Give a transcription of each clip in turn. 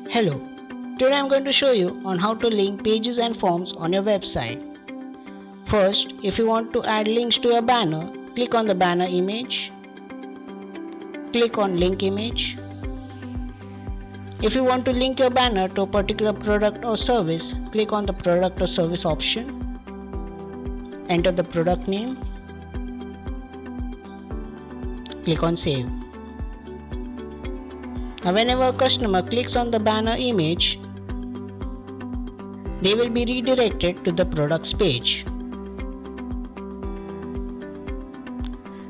Hello, today I'm going to show you on how to link pages and forms on your website. First, if you want to add links to your banner, click on the banner image. Click on link image. If you want to link your banner to a particular product or service, click on the product or service option. Enter the product name. Click on save. Now whenever a customer clicks on the banner image, they will be redirected to the products page.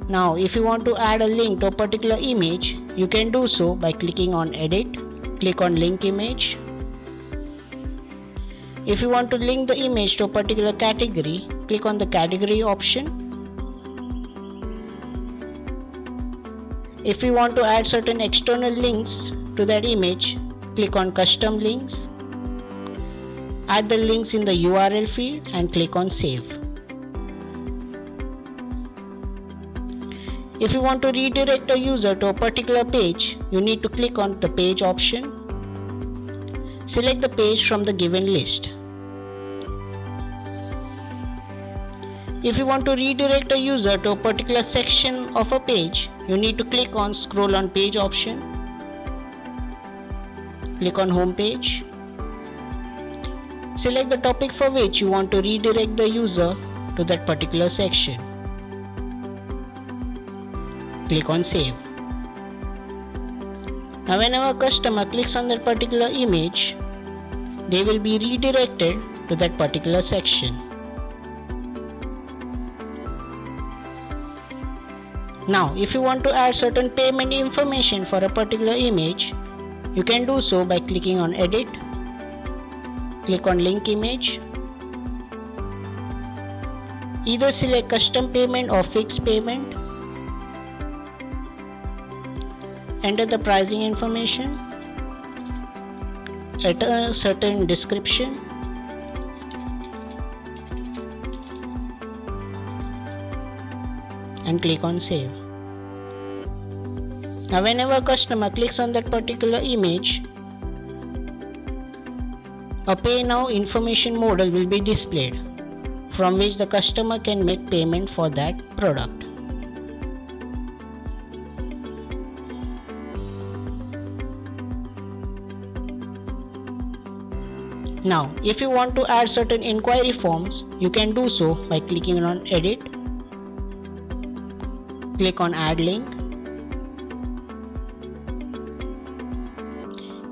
Now if you want to add a link to a particular image, you can do so by clicking on edit, click on link image. If you want to link the image to a particular category, click on the category option. If you want to add certain external links to that image, click on custom links. Add the links in the URL field and click on save. If you want to redirect a user to a particular page, you need to click on the page option. Select the page from the given list. If you want to redirect a user to a particular section of a page, you need to click on scroll on page option. Click on home page. Select the topic for which you want to redirect the user to that particular section. Click on save. Now whenever a customer clicks on that particular image, they will be redirected to that particular section. Now if you want to add certain payment information for a particular image, you can do so by clicking on edit, click on link image. Either select custom payment or fixed payment. Enter the pricing information, enter a certain description, and click on save. Now whenever a customer clicks on that particular image, a pay now information modal will be displayed, from which the customer can make payment for that product. Now, if you want to add certain inquiry forms, you can do so by clicking on edit, click on add link,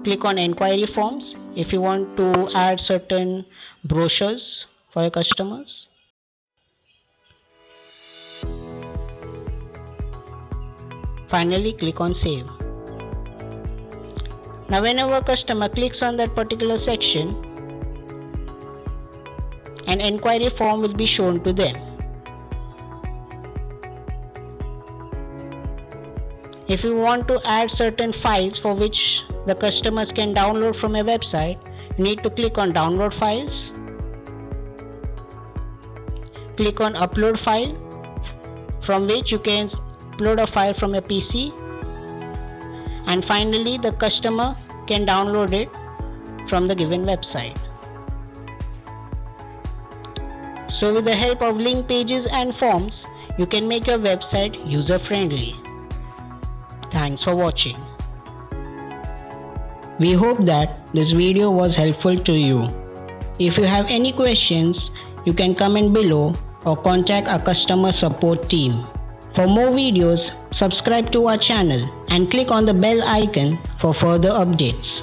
click on inquiry forms if you want to add certain brochures for your customers. Finally, click on save. Now whenever a customer clicks on that particular section, an inquiry form will be shown to them. If you want to add certain files for which the customers can download from a website, you need to click on download files. Click on upload file, from which you can upload a file from a PC. And finally, the customer can download it from the given website. So with the help of link pages and forms, you can make your website user-friendly. Thanks for watching. We hope that this video was helpful to you. If you have any questions, you can comment below or contact our customer support team. For more videos, subscribe to our channel and click on the bell icon for further updates.